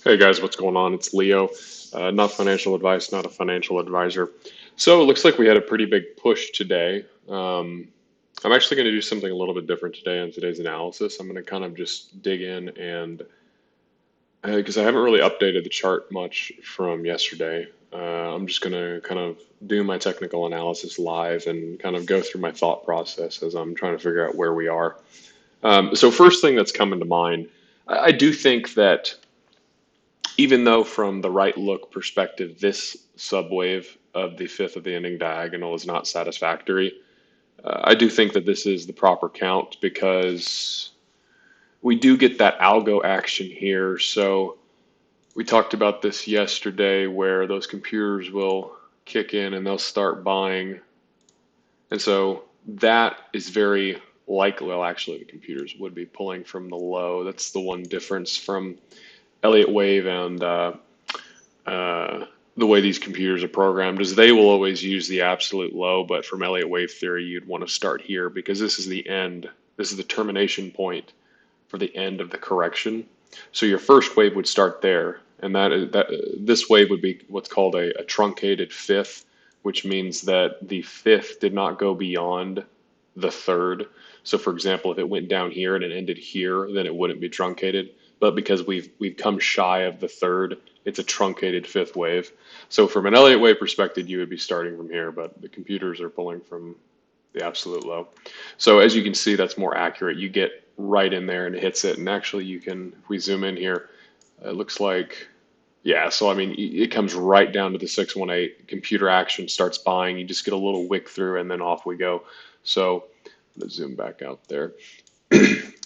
Hey guys, what's going on? It's Leo. Not financial advice, not a financial advisor. So it looks like we had a pretty big push today. I'm actually going to do something a little bit different today on today's analysis. I'm going to kind of just dig in and because I haven't really updated the chart much from yesterday. I'm just going to kind of do my technical analysis live and kind of go through my thought process as I'm trying to figure out where we are. So first thing that's coming to mind, I do think that even though from the right look perspective, this subwave of the fifth of the ending diagonal is not satisfactory, I do think that this is the proper count because we do get that algo action here. So we talked about this yesterday where those computers will kick in and they'll start buying. And so that is very likely, well, actually the computers would be pulling from the low. That's the one difference from Elliott wave and the way these computers are programmed is they will always use the absolute low, but from Elliott wave theory, you'd want to start here because this is the end. This is the termination point for the end of the correction. So your first wave would start there, and this wave would be what's called a truncated fifth, which means that the fifth did not go beyond the third. So for example, if it went down here and it ended here, then it wouldn't be truncated. But because we've come shy of the third, it's a truncated fifth wave. So from an Elliott wave perspective, you would be starting from here, but the computers are pulling from the absolute low. So as you can see, that's more accurate. You get right in there and it hits it. And actually you can, if we zoom in here, it looks like, yeah, so I mean, it comes right down to the 618. Computer action starts buying. You just get a little wick through and then off we go. So let's zoom back out there.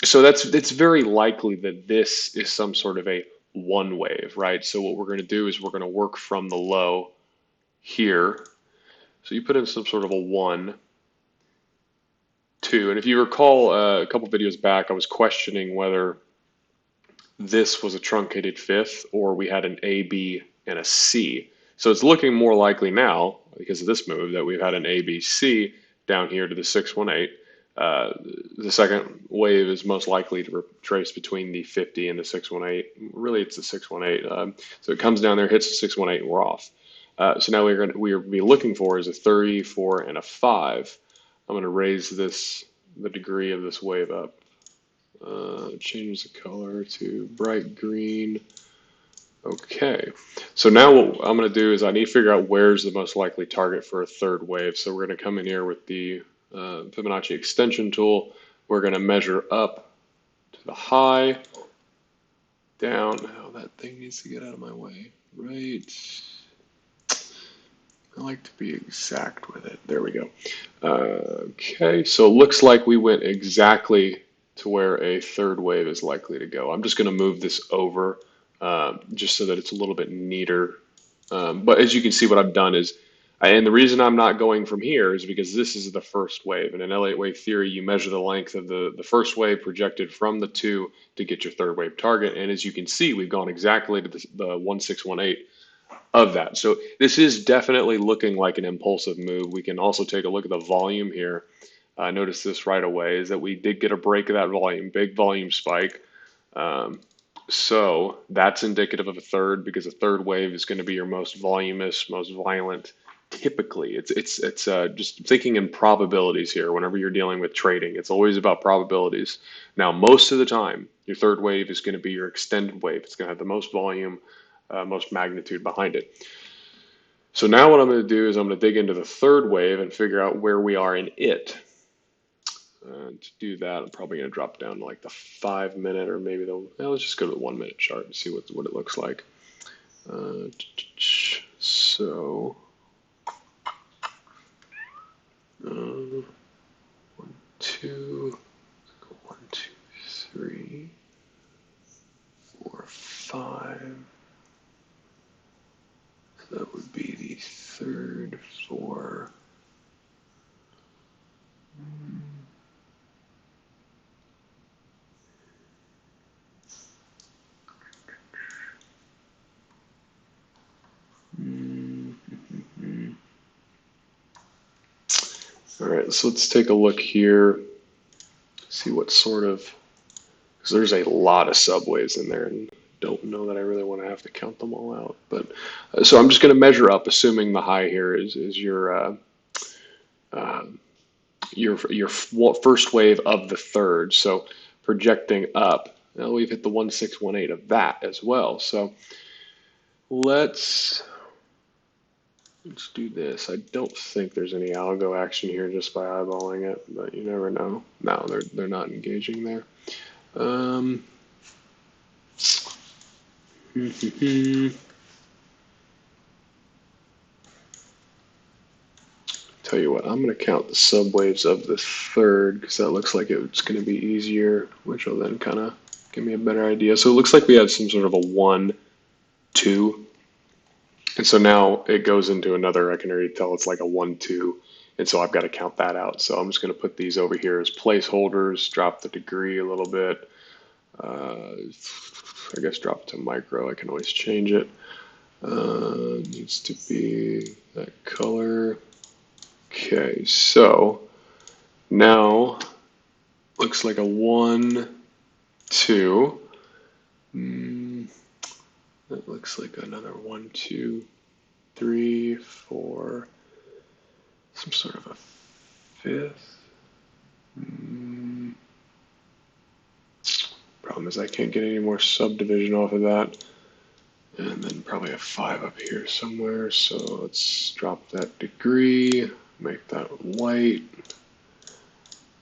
So it's very likely that this is some sort of a one wave, right? So what we're going to do is we're going to work from the low here. So you put in some sort of a 1, 2, and if you recall a couple videos back, I was questioning whether this was a truncated fifth or we had an A, B, and a C. So it's looking more likely now because of this move that we've had an A, B, C down here to the 618. The second wave is most likely to retrace between the 50 and the 618. Really, it's the 618. So it comes down there, hits the 618, and we're off. So now we're be looking for is a 3, 4, and a 5. I'm going to raise the degree of this wave up. Change the color to bright green. Okay, so now what I'm going to do is I need to figure out where's the most likely target for a third wave. So we're going to come in here with the Fibonacci extension tool. We're going to measure up to the high, down. Oh, that thing needs to get out of my way. Right. I like to be exact with it. There we go. Okay, so it looks like we went exactly to where a third wave is likely to go. I'm just going to move this over just so that it's a little bit neater. But as you can see, what I've done is, and the reason I'm not going from here is because this is the first wave. And in Elliott wave theory, you measure the length of the first wave projected from the 2 to get your third wave target. And as you can see, we've gone exactly to the 1618 of that. So this is definitely looking like an impulsive move. We can also take a look at the volume here. Notice this right away is that we did get a break of that volume, big volume spike. So that's indicative of a third because a third wave is going to be your most voluminous, most violent. Typically, it's just thinking in probabilities here. Whenever you're dealing with trading, it's always about probabilities. Now, most of the time, your third wave is going to be your extended wave. It's going to have the most volume, most magnitude behind it. So now what I'm going to do is I'm going to dig into the third wave and figure out where we are in it. To do that, I'm probably going to drop down to like the 5 minute or maybe let's just go to the 1 minute chart and see what it looks like. So 1, 2, 1, 2, 3, 4, 5. So that would be the third, 4. All right, so let's take a look here, see what sort of, because there's a lot of subwaves in there, and don't know that I really want to have to count them all out. But so I'm just going to measure up, assuming the high here is uh, your first wave of the third. So projecting up, now we've hit the 1618 of that as well. So let's do this. I don't think there's any algo action here just by eyeballing it, but you never know. No, they're not engaging there. Um, Tell you what, I'm going to count the subwaves of the third because that looks like it's going to be easier, which will then kind of give me a better idea. So it looks like we have some sort of a 1, 2. And so now it goes into another, I can already tell it's like a 1, 2. And so I've got to count that out. So I'm just going to put these over here as placeholders, drop the degree a little bit. I guess drop it to micro. I can always change it. Needs to be that color. Okay, so now looks like a 1, 2. That looks like another 1, 2, 3, 4. Some sort of a fifth. Problem is I can't get any more subdivision off of that. And then probably a 5 up here somewhere. So let's drop that degree, make that white.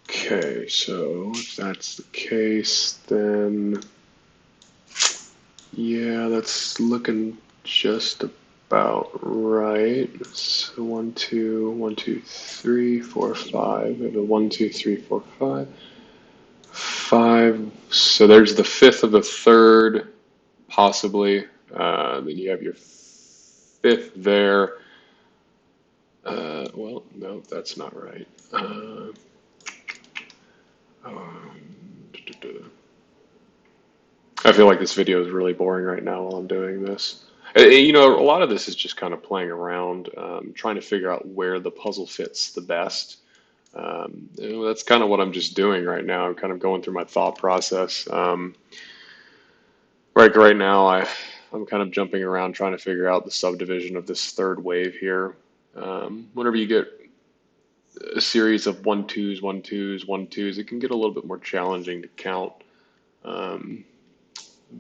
Okay, so if that's the case, then yeah, that's looking just about right. So 1, 2, 1, 2, 3, 4, 5. We have a 1, 2, 3, 4, 5. 5. So there's the fifth of the third, possibly. Then you have your fifth there. Well, no, that's not right. I feel like this video is really boring right now while I'm doing this. You know, a lot of this is just kind of playing around, trying to figure out where the puzzle fits the best. You know, that's kind of what I'm just doing right now. I'm kind of going through my thought process. Right now, I'm kind of jumping around trying to figure out the subdivision of this third wave here. Whenever you get a series of 1, 2s, 1, 2s, 1, 2s, it can get a little bit more challenging to count.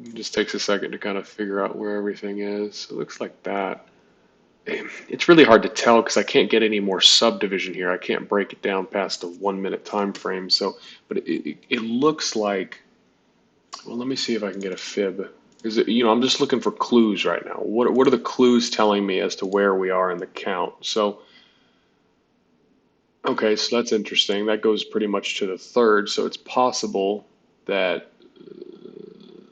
It just takes a second to kind of figure out where everything is. It looks like that. It's really hard to tell because I can't get any more subdivision here. I can't break it down past a 1 minute time frame. So, but it looks like, well, let me see if I can get a fib. Is it, you know, I'm just looking for clues right now. What are the clues telling me as to where we are in the count? So, okay, so that's interesting. That goes pretty much to the third. So it's possible that,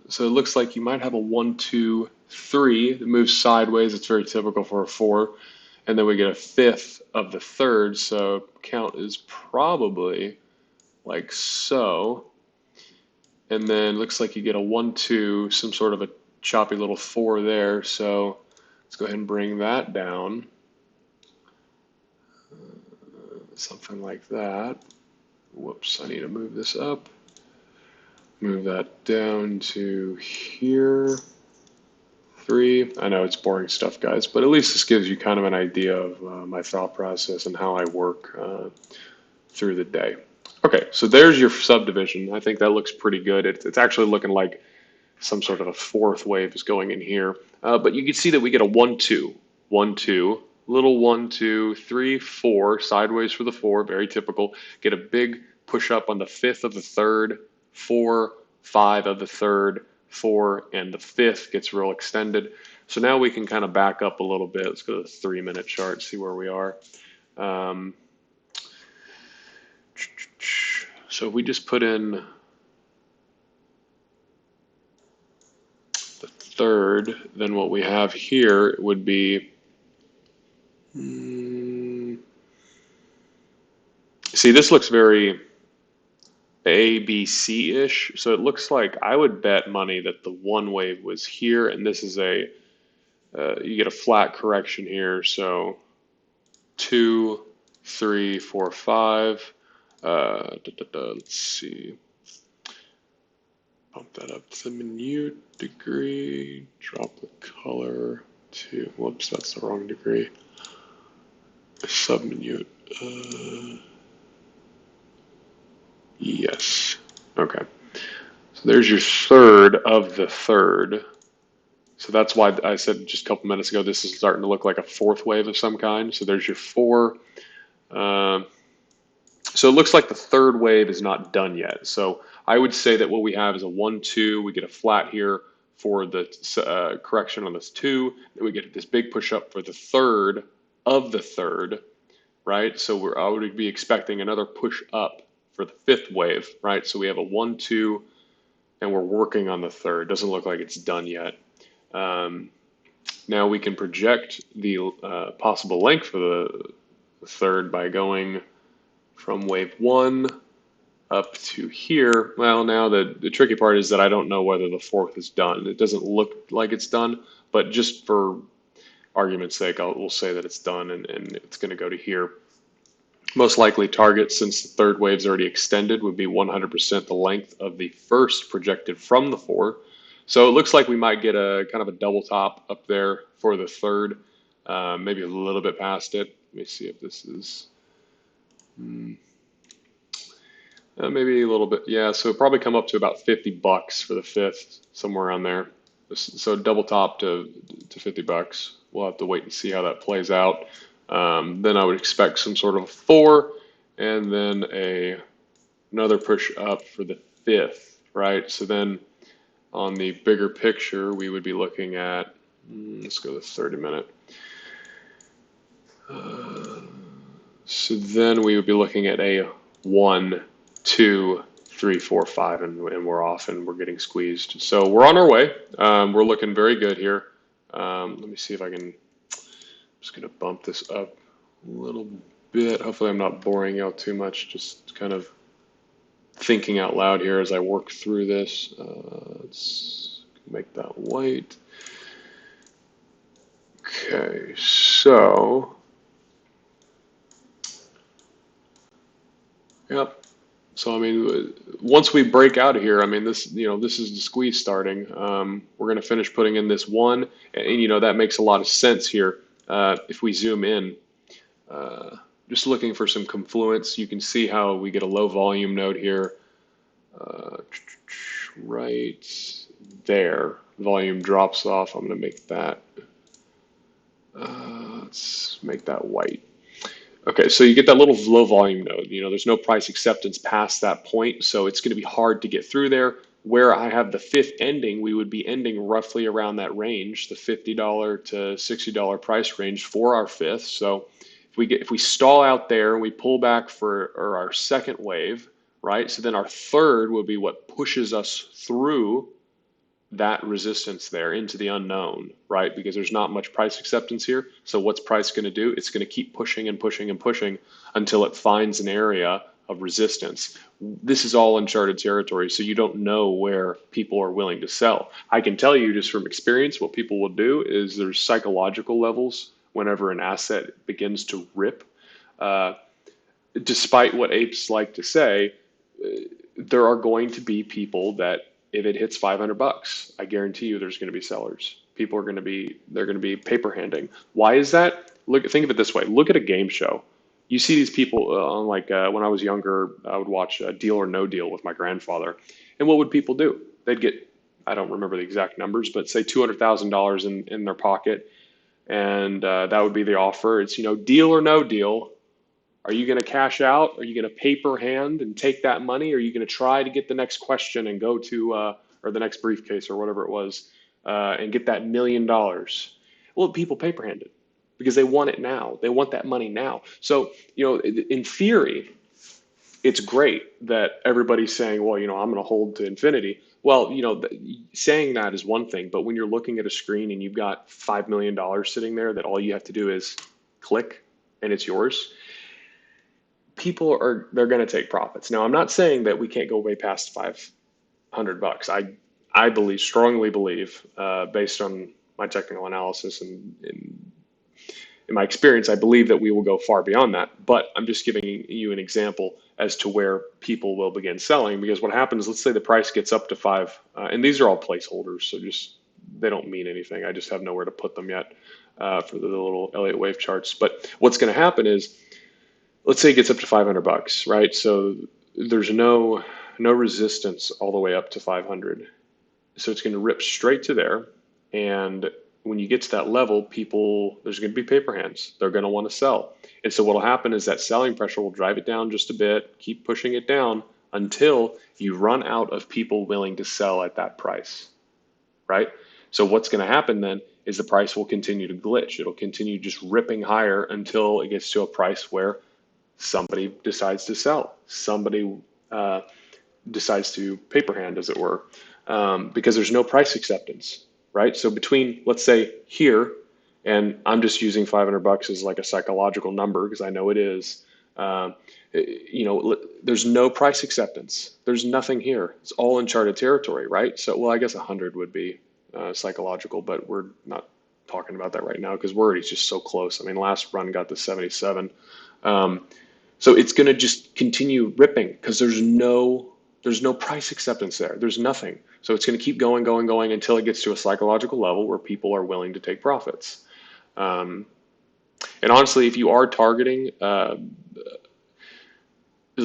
so it looks like you might have a 1, 2, 3 that moves sideways. It's very typical for a 4. And then we get a fifth of the third. So count is probably like so. And then looks like you get a 1, 2, some sort of a choppy little 4 there. So let's go ahead and bring that down. Something like that. Whoops, I need to move this up. Move that down to here. 3. I know it's boring stuff, guys, but at least this gives you kind of an idea of my thought process and how I work through the day. Okay, so there's your subdivision. I think that looks pretty good. It's actually looking like some sort of a fourth wave is going in here. But you can see that we get a 1, 2, 1, 2, little 1, 2, 3, 4, sideways for the 4, very typical. Get a big push up on the fifth of the third, 4, 5 of the third, 4, and the fifth gets real extended. So now we can kind of back up a little bit. Let's go to the 3-minute chart, see where we are. So if we just put in the third, then what we have here would be, see, this looks very ABC-ish. So it looks like I would bet money that the 1 wave was here, and this is a, you get a flat correction here. So 2, 3, 4, 5. Let's see. Bump that up to minute degree, drop the color to, whoops, that's the wrong degree. Subminute. Yes. Okay. So there's your third of the third. So that's why I said just a couple minutes ago, this is starting to look like a fourth wave of some kind. So there's your four. So it looks like the third wave is not done yet. So I would say that what we have is a 1, 2. We get a flat here for the correction on this 2. Then we get this big push up for the third of the third, right? So I would be expecting another push up for the fifth wave, right? So we have a 1, 2, and we're working on the third. Doesn't look like it's done yet. Now we can project the possible length for the third by going from wave 1 up to here. Well, now the tricky part is that I don't know whether the fourth is done. It doesn't look like it's done, but just for argument's sake, we'll say that it's done, and it's going to go to here. Most likely target, since the third wave's already extended, would be 100% the length of the first projected from the 4. So it looks like we might get a kind of a double top up there for the third, maybe a little bit past it. Let me see if this is maybe a little bit. Yeah, so it'll probably come up to about $50 for the fifth, somewhere around there. So double top to $50. We'll have to wait and see how that plays out. Then I would expect some sort of a 4, and then another push up for the fifth, right? So then on the bigger picture, we would be looking at, let's go to 30-minute. So then we would be looking at a 1, 2, 3, 4, 5, and we're off and we're getting squeezed. So we're on our way. We're looking very good here. Let me see if I can, I'm just going to bump this up a little bit. Hopefully I'm not boring you out too much, just kind of thinking out loud here as I work through this. Let's make that white. Okay, so, yep. So, I mean, once we break out of here, I mean, this is the squeeze starting. We're going to finish putting in this 1, and that makes a lot of sense here. If we zoom in, just looking for some confluence, you can see how we get a low volume node here. Right there, volume drops off. I'm going to make that, let's make that white. Okay, so you get that little low volume node. There's no price acceptance past that point, so it's going to be hard to get through there. Where I have the fifth ending, we would be ending roughly around that range, the $50 to $60 price range for our fifth. So if we stall out there and we pull back for our second wave, right? So then our third will be what pushes us through that resistance there into the unknown, right? Because there's not much price acceptance here. So what's price going to do? It's going to keep pushing and pushing and pushing until it finds an area of resistance. This is all uncharted territory, so you don't know where people are willing to sell. I can tell you just from experience, what people will do is there's psychological levels whenever an asset begins to rip. Despite what apes like to say, there are going to be people that if it hits $500, I guarantee you there's going to be sellers. People are going to be paper handing. Why is that? Think of it this way. Look at a game show. You see these people on when I was younger, I would watch Deal or No Deal with my grandfather. And what would people do? They'd get, I don't remember the exact numbers, but say $200,000 in their pocket. And that would be the offer. It's, deal or no deal. Are you going to cash out? Are you going to paper hand and take that money? Or are you going to try to get the next question and go to, or the next briefcase or whatever it was, and get that $1 million? Well, people paper handed because they want it now. They want that money now. So, in theory, it's great that everybody's saying, well, I'm going to hold to infinity. Well, saying that is one thing, but when you're looking at a screen and you've got $5 million sitting there that all you have to do is click and it's yours, they're going to take profits. Now, I'm not saying that we can't go way past $500. I strongly believe, based on my technical analysis and in my experience, I believe that we will go far beyond that. But I'm just giving you an example as to where people will begin selling. Because what happens, let's say the price gets up to 5, and these are all placeholders, so just they don't mean anything. I just have nowhere to put them yet for the little Elliott wave charts. But what's going to happen is, let's say it gets up to $500, right? So there's no resistance all the way up to 500. So it's going to rip straight to there. And when you get to that level, there's going to be paper hands. They're going to want to sell. And so what will happen is that selling pressure will drive it down just a bit, keep pushing it down until you run out of people willing to sell at that price, right? So what's going to happen then is the price will continue to glitch. It'll continue just ripping higher until it gets to a price where somebody decides to sell. Somebody decides to paper hand, as it were, because there's no price acceptance, right? So between, let's say, here, and I'm just using $500 as like a psychological number because I know it is. There's no price acceptance. There's nothing here. It's all uncharted territory, right? So, well, I guess 100 would be psychological, but we're not talking about that right now because we're already just so close. I mean, last run got to 77. So it's going to just continue ripping because there's no price acceptance there. There's nothing. So it's going to keep going until it gets to a psychological level where people are willing to take profits. And honestly, if you are targeting, let's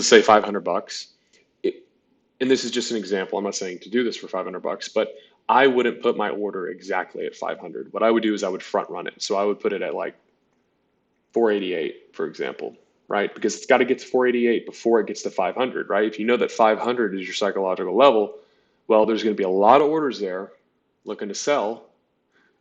say $500, and this is just an example, I'm not saying to do this for $500, but I wouldn't put my order exactly at 500. What I would do is I would front run it. So I would put it at like 488, for example, right? Because it's got to get to 488 before it gets to 500, right? If you know that 500 is your psychological level, well, there's going to be a lot of orders there looking to sell.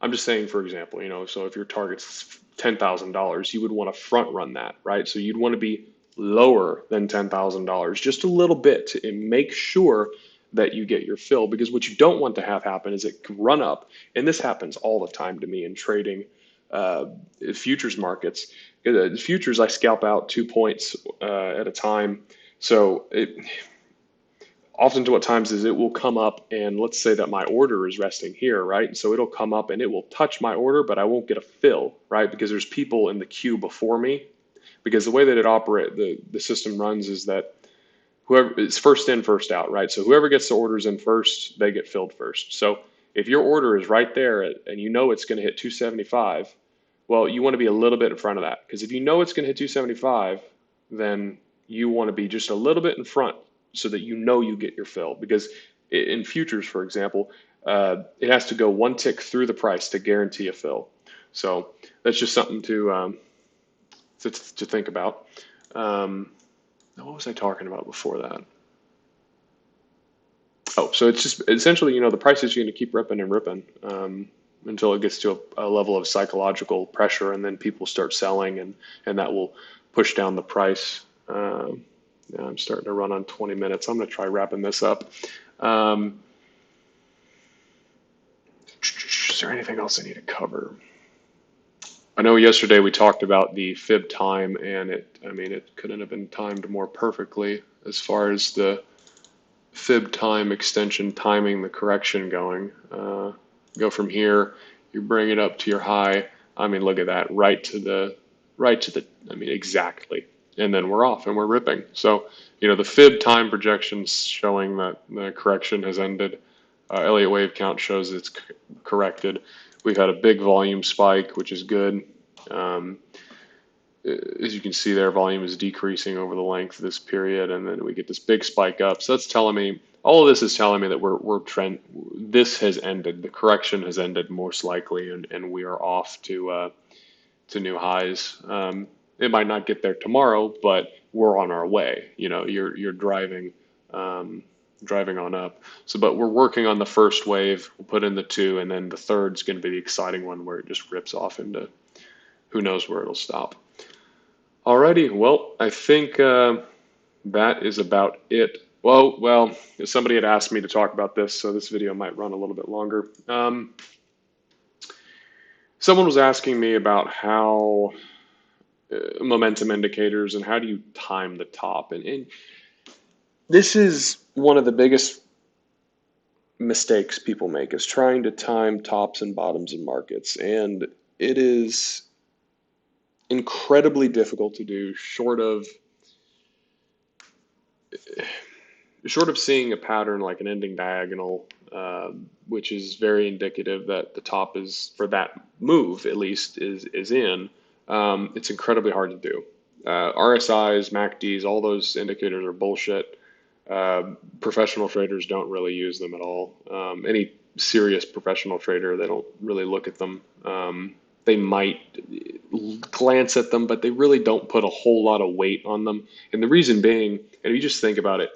I'm just saying, for example, so if your target's $10,000, you would want to front run that, right? So you'd want to be lower than $10,000, just a little bit to make sure that you get your fill. Because what you don't want to have happen is it run up, and this happens all the time to me in trading futures markets. The futures, I scalp out 2 points at a time. So often to what times is it will come up, and let's say that my order is resting here, right? So it'll come up and it will touch my order, but I won't get a fill, right? Because there's people in the queue before me. Because the way that the system runs is that whoever is first in, first out, right? So whoever gets the orders in first, they get filled first. So if your order is right there and you know it's going to hit 275, well, you want to be a little bit in front of that. Because if you know it's going to hit 275, then you want to be just a little bit in front so that you know you get your fill. Because in futures, for example, it has to go one tick through the price to guarantee a fill. So that's just something to think about. What was I talking about before that? Oh, so it's just essentially, the price is going to keep ripping and ripping until it gets to a level of psychological pressure, and then people start selling, and that will push down the price. I'm starting to run on 20 minutes. I'm going to try wrapping this up. Is there anything else I need to cover? I know yesterday we talked about the Fib time, and it couldn't have been timed more perfectly as far as the Fib time extension timing the correction going. Go from here, you bring it up to your high. Look at that, right to the, exactly. And then we're off and we're ripping. So, the Fib time projections showing that the correction has ended. Elliott wave count shows it's corrected. We've had a big volume spike, which is good. As you can see there, volume is decreasing over the length of this period, and then we get this big spike up. So that's telling me, all of this is telling me that this has ended. The correction has ended most likely, and we are off to new highs. It might not get there tomorrow, but we're on our way. You're driving on up. So, but we're working on the first wave. We'll put in the 2, and then the third's going to be the exciting one where it just rips off into who knows where it'll stop. Alrighty, well, I think that is about it. Well, somebody had asked me to talk about this, so this video might run a little bit longer. Someone was asking me about how momentum indicators and how do you time the top, and this is one of the biggest mistakes people make, is trying to time tops and bottoms in markets, and it is incredibly difficult to do, short of short of seeing a pattern like an ending diagonal, which is very indicative that the top is, for that move at least, is in, it's incredibly hard to do. RSIs, MACDs, all those indicators are bullshit. Professional traders don't really use them at all. Any serious professional trader, they don't really look at them. They might glance at them, but they really don't put a whole lot of weight on them. And the reason being, and you just think about it,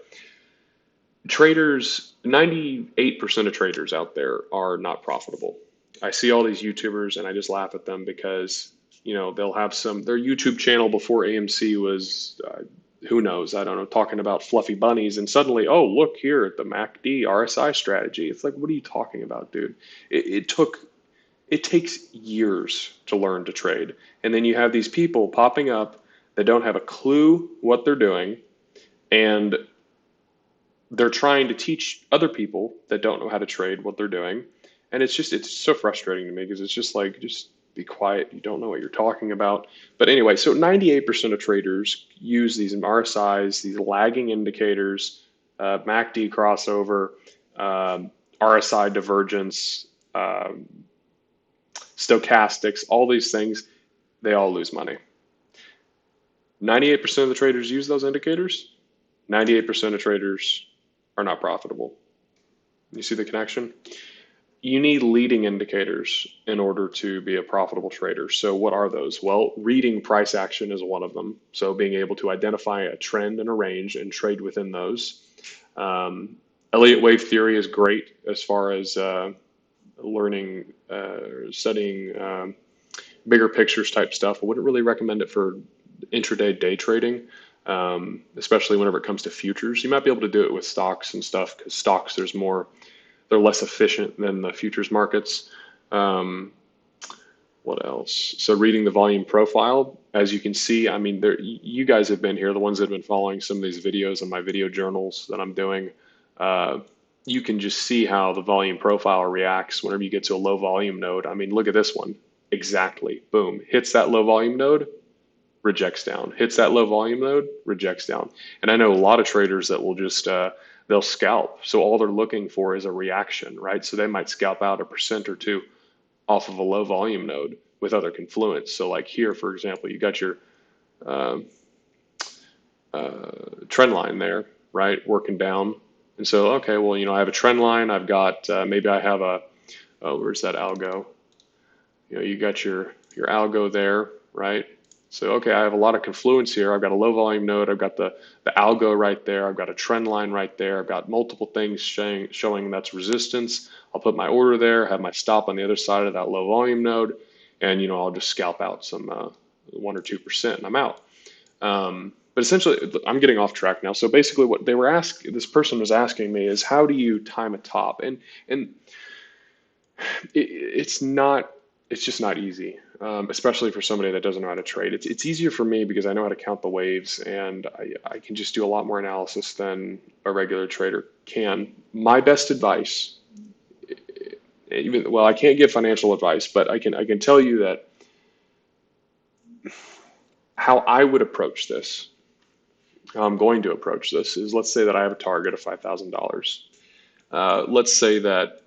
traders, 98% of traders out there are not profitable. I see all these YouTubers and I just laugh at them because, they'll have their YouTube channel before AMC was, who knows, I don't know, talking about fluffy bunnies, and suddenly, oh, look here at the MACD RSI strategy. It's like, what are you talking about, dude? It takes years to learn to trade. And then you have these people popping up that don't have a clue what they're doing, and they're trying to teach other people that don't know how to trade what they're doing. And it's so frustrating to me because it's just like, just be quiet. You don't know what you're talking about. But anyway, so 98% of traders use these RSIs, these lagging indicators, MACD crossover, RSI divergence, stochastics, all these things. They all lose money. 98% of the traders use those indicators. 98% of traders are not profitable. You see the connection? You need leading indicators in order to be a profitable trader. So what are those? Well, reading price action is one of them. So being able to identify a trend and a range and trade within those. Elliott wave theory is great as far as learning, studying bigger pictures type stuff. I wouldn't really recommend it for intraday day trading, especially whenever it comes to futures. You might be able to do it with stocks and stuff, because stocks, they're less efficient than the futures markets. What else? So reading the volume profile, as you can see, I mean, you guys have been here, the ones that have been following some of these videos and my video journals that I'm doing. You can just see how the volume profile reacts whenever you get to a low volume node. I mean, look at this one. Exactly. Boom. Hits that low volume node, rejects down. Hits that low volume node, rejects down. And I know a lot of traders that will just, they'll scalp. So all they're looking for is a reaction, right? So they might scalp out 1% or 2% off of a low volume node with other confluence. So like here, for example, you got your trend line there, right? Working down. And so, okay, well, I have a trend line. I've got, maybe I have where's that algo? You got your algo there, right? So, okay, I have a lot of confluence here. I've got a low volume node. I've got the algo right there. I've got a trend line right there. I've got multiple things showing that's resistance. I'll put my order there, have my stop on the other side of that low volume node, and, I'll just scalp out some 1 or 2% and I'm out. But essentially, I'm getting off track now. So basically what this person was asking me is, how do you time a top? And it's just not easy, especially for somebody that doesn't know how to trade. It's easier for me because I know how to count the waves, and I can just do a lot more analysis than a regular trader can. My best advice, I can't give financial advice, but I can tell you that how I would approach this, how I'm going to approach this is, let's say that I have a target of $5,000. Let's say that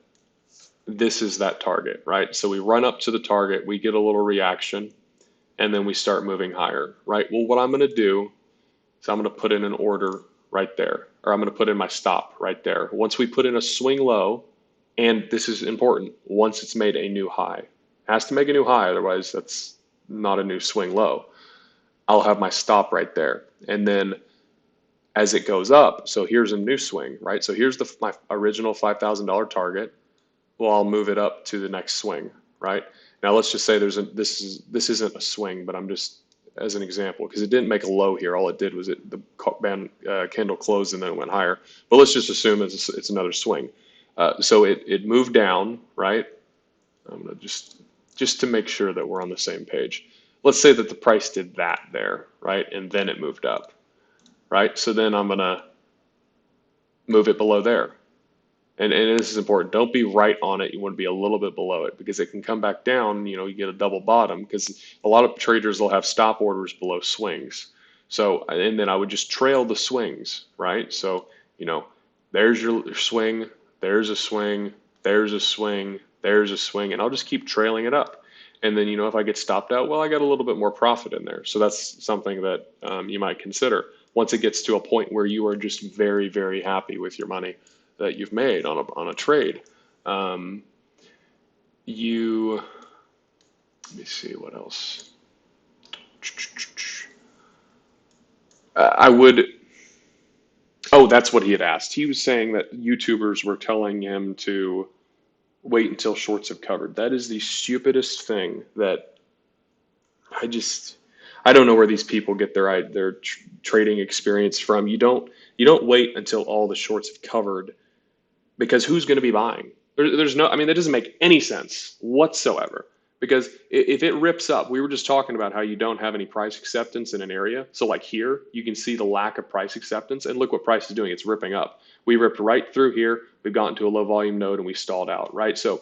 this is that target, right? So we run up to the target, we get a little reaction, and then we start moving higher, right? Well, what I'm going to do is I'm going to put in an order right there, or I'm going to put in my stop right there. Once we put in a swing low, and this is important, once it's made a new high, it has to make a new high, otherwise that's not a new swing low. I'll have my stop right there. And then as it goes up, so here's a new swing, right? So here's my original $5,000 target. Well, I'll move it up to the next swing, right? Now let's just say this isn't a swing, but I'm just, as an example, because it didn't make a low here. All it did was the candle closed and then it went higher. But let's just assume it's another swing. So it moved down, right? I'm gonna just to make sure that we're on the same page. Let's say that the price did that there, right? And then it moved up, right? So then I'm gonna move it below there. And this is important. Don't be right on it. You want to be a little bit below it, because it can come back down. You get a double bottom, because a lot of traders will have stop orders below swings. So, and then I would just trail the swings, right? So, you know, there's your swing, there's a swing, there's a swing, there's a swing, and I'll just keep trailing it up. And then, if I get stopped out, well, I got a little bit more profit in there. So that's something that you might consider once it gets to a point where you are just very, very happy with your money that you've made on a trade. Um, you, let me see what else. I would. Oh, that's what he had asked. He was saying that YouTubers were telling him to wait until shorts have covered. That is the stupidest thing that I just I don't know where these people get their trading experience from. You don't wait until all the shorts have covered because who's going to be buying? There's no, I mean, that doesn't make any sense whatsoever. Because if it rips up, we were just talking about how you don't have any price acceptance in an area. So like here, you can see the lack of price acceptance, and look what price is doing. It's ripping up. We ripped right through here. We've gotten to a low volume node and we stalled out, right? So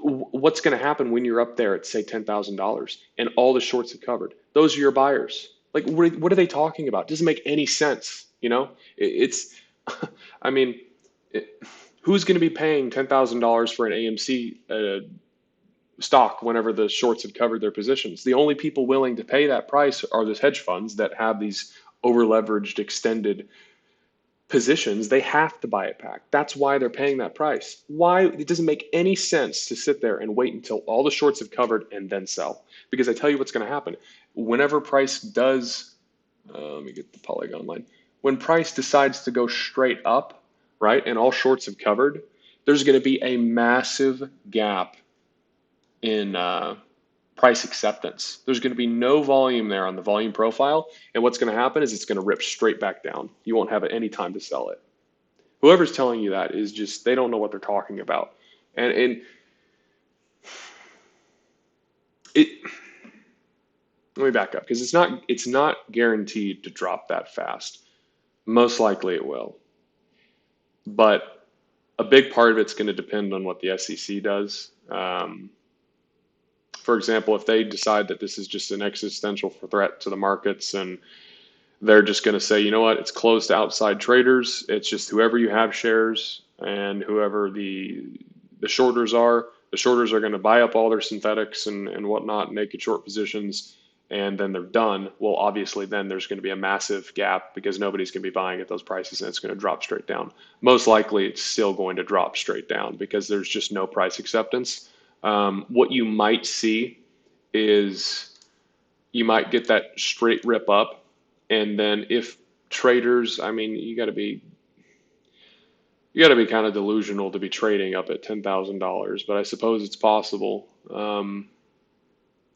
what's going to happen when you're up there at say $10,000 and all the shorts have covered? Those are your buyers. Like, what are they talking about? It doesn't make any sense. It's, I mean, who's going to be paying $10,000 for an AMC stock whenever the shorts have covered their positions? The only people willing to pay that price are those hedge funds that have these over leveraged extended positions. They have to buy it back. That's why they're paying that price. Why? It doesn't make any sense to sit there and wait until all the shorts have covered and then sell. Because I tell you what's going to happen. Whenever price does, let me get the Polygon line. When price decides to go straight up, right, and all shorts have covered, there's going to be a massive gap in price acceptance. There's going to be no volume there on the volume profile. And what's going to happen is it's going to rip straight back down. You won't have any time to sell it. Whoever's telling you that is just, they don't know what they're talking about. And it, let me back up because it's not guaranteed to drop that fast. Most likely it will. But a big part of it's going to depend on what the SEC does. For example, if they decide that this is just an existential threat to the markets and they're just going to say, you know what, it's closed to outside traders. It's just whoever you have shares and whoever the shorters are. The shorters are going to buy up all their synthetics and whatnot, naked short positions, and then they're done. Well, obviously, then there's going to be a massive gap because nobody's going to be buying at those prices and it's going to drop straight down. Most likely, it's still going to drop straight down because there's just no price acceptance. What you might see is you might get that straight rip up. And then if traders, I mean, you got to be kind of delusional to be trading up at $10,000, but I suppose it's possible.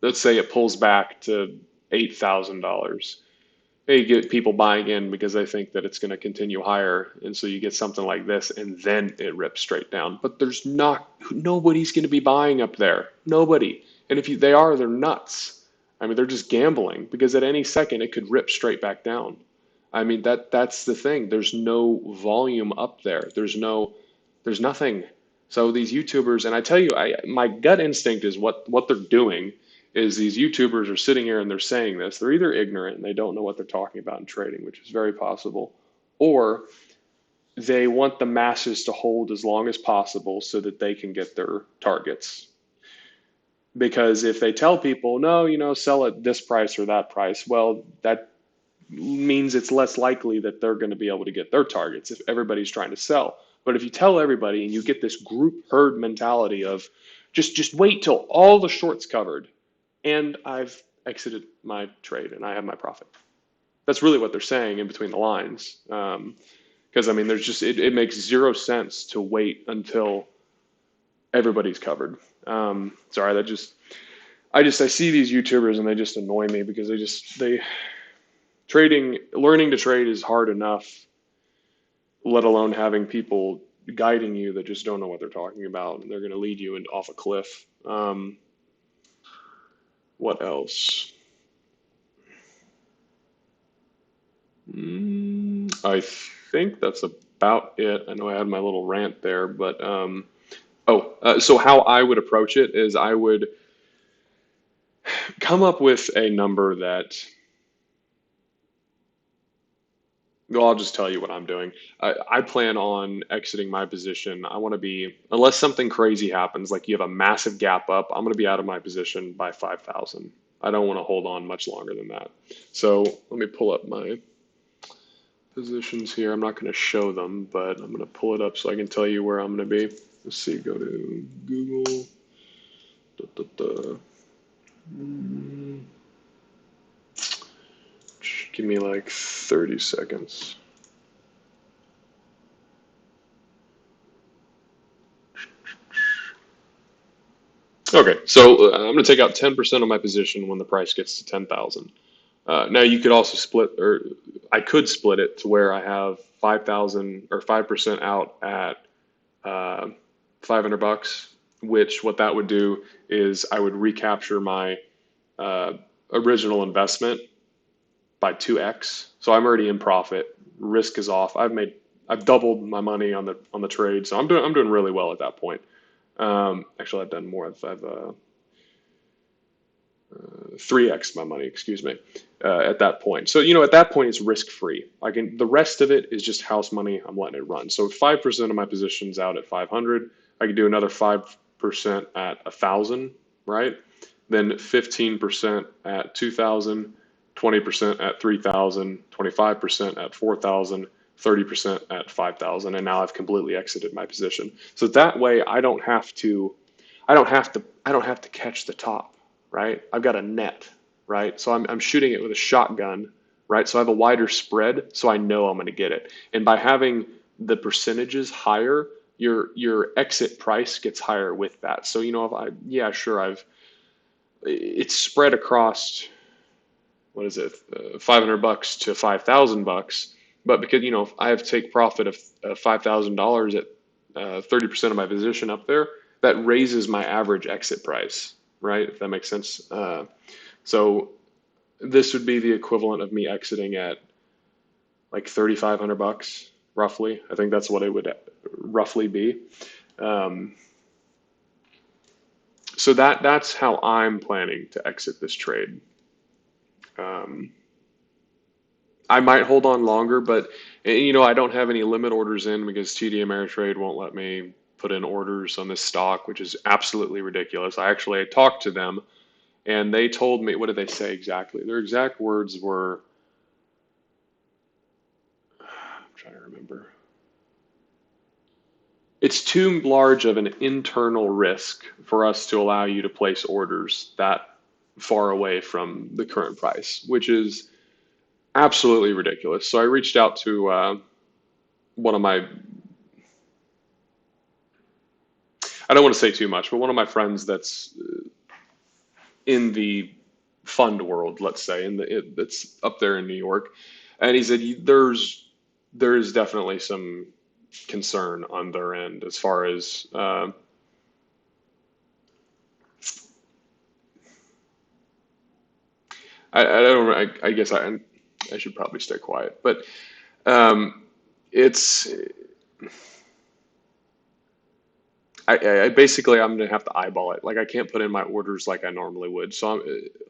Let's say it pulls back to $8,000. You get people buying in because they think that it's going to continue higher. And so you get something like this and then it rips straight down. But nobody's going to be buying up there. Nobody. And if they are, they're nuts. I mean, they're just gambling because at any second it could rip straight back down. I mean, that's the thing. There's no volume up there. There's nothing. So these YouTubers, and I tell you, my gut instinct is what they're doing is these YouTubers are sitting here and they're saying this. They're either ignorant and they don't know what they're talking about in trading, which is very possible, or they want the masses to hold as long as possible so that they can get their targets. Because if they tell people, no, sell at this price or that price, well, that means it's less likely that they're going to be able to get their targets if everybody's trying to sell. But if you tell everybody and you get this group herd mentality of just wait till all the shorts covered, and I've exited my trade and I have my profit. That's really what they're saying in between the lines. Because I mean, it makes zero sense to wait until everybody's covered. Sorry, I see these YouTubers and they just annoy me because learning to trade is hard enough, let alone having people guiding you that just don't know what they're talking about and they're going to lead you off a cliff. What else? I think that's about it. I know I had my little rant there, but so how I would approach it is I would come up with a number that Well, I'll just tell you what I'm doing. I plan on exiting my position. I want to be, unless something crazy happens, like you have a massive gap up, I'm going to be out of my position by 5,000. I don't want to hold on much longer than that. So let me pull up my positions here. I'm not going to show them, but I'm going to pull it up so I can tell you where I'm going to be. Let's see, go to Google. Da, da, da. Mm, Give me like 30 seconds. Okay, so I'm going to take out 10% of my position when the price gets to 10,000. Now you could also split, or I could split it to where I have 5,000 or 5% out at 500 bucks, which what that would do is I would recapture my uh, original investment by 2x. So I'm already in profit. Risk is off. I've doubled my money on the trade. So I'm doing really well at that point. Actually, I've done more. I've 3x my money, excuse me, at that point. So, at that point, it's risk free. The rest of it is just house money. I'm letting it run. So 5% of my position's out at 500. I can do another 5% at 1,000, right? Then 15% at 2,000, 20% at 3,000, 25% at 4,000, 30% at 5,000. And now I've completely exited my position. So that way I don't have to catch the top, right? I've got a net, right? So I'm shooting it with a shotgun, right? So I have a wider spread, so I know I'm going to get it. And by having the percentages higher, your exit price gets higher with that. So if yeah, sure, it's spread across, what is it, 500 bucks to 5,000 bucks, but because if I have to take profit of $5,000 at 30% of my position up there, that raises my average exit price, right? If that makes sense. So this would be the equivalent of me exiting at like 3,500 bucks, roughly. I think that's what it would roughly be. Um, so that's how I'm planning to exit this trade. Um, I might hold on longer, but I don't have any limit orders in because TD Ameritrade won't let me put in orders on this stock, which is absolutely ridiculous. I talked to them and they told me, what did they say exactly? Their exact words were, I'm trying to remember. It's too large of an internal risk for us to allow you to place orders that far away from the current price, which is absolutely ridiculous. So I reached out to one of my, I don't want to say too much, but one of my friends that's in the fund world, let's say, that's up there in New York, and he said there's definitely some concern on their end as far as I don't I guess I should probably stay quiet, but um, it's I basically I'm gonna have to eyeball it. Like I can't put in my orders like I normally would. So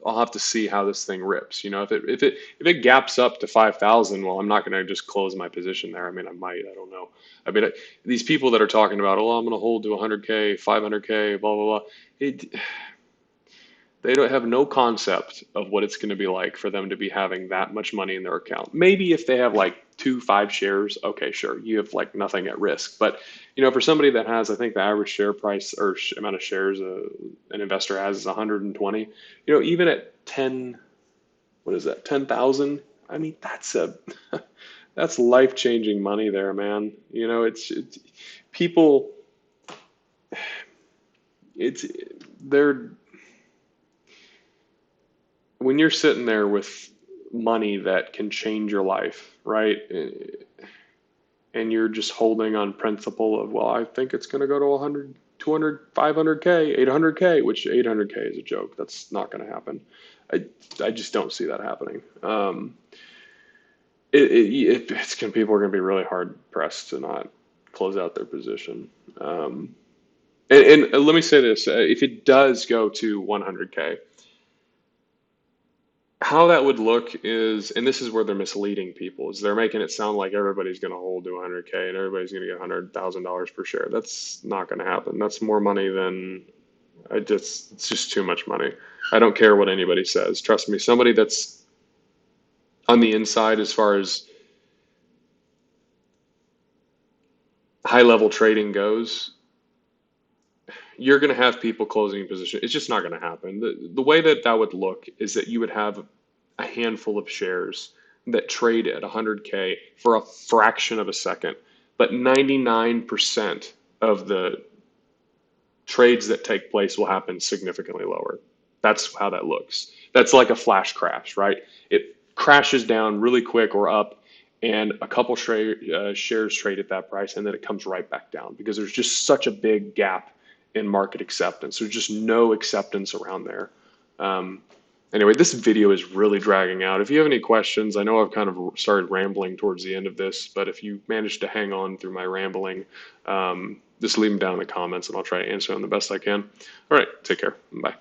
I'll have to see how this thing rips. If it gaps up to 5,000, well, I'm not gonna just close my position there. I mean, I might. I don't know. I mean, these people that are talking about, oh, I'm gonna hold to 100K, 500K, blah blah blah. It, they don't have no concept of what it's going to be like for them to be having that much money in their account. Maybe if they have like 2, 5 shares, okay, sure, you have like nothing at risk. But for somebody that has, I think the average share price or amount of shares an investor has is 120. Even at 10, what is that, 10,000? I mean, that's life changing money there, man. It's people. It's they're when you're sitting there with money that can change your life, right? And you're just holding on principle of, well, I think it's going to go to 100, 200, 500K, 800K, which 800K is a joke. That's not going to happen. I just don't see that happening. People are going to be really hard pressed to not close out their position. And let me say this: if it does go to 100K, How that would look is, and this is where they're misleading people, is they're making it sound like everybody's going to hold to 100K and everybody's going to get $100,000 per share. That's not going to happen. That's more money than it's just too much money. I don't care what anybody says. Trust me, somebody that's on the inside as far as high level trading goes, you're going to have people closing in position. It's just not going to happen. The way that that would look is that you would have a handful of shares that trade at 100K for a fraction of a second, but 99% of the trades that take place will happen significantly lower. That's how that looks. That's like a flash crash, right? It crashes down really quick or up, and a couple shares trade at that price, and then it comes right back down because there's just such a big gap in market acceptance. There's just no acceptance around there. Um, anyway, this video is really dragging out. If you have any questions, I know I've kind of started rambling towards the end of this, but if you managed to hang on through my rambling, just leave them down in the comments and I'll try to answer them the best I can. All right, take care. Bye.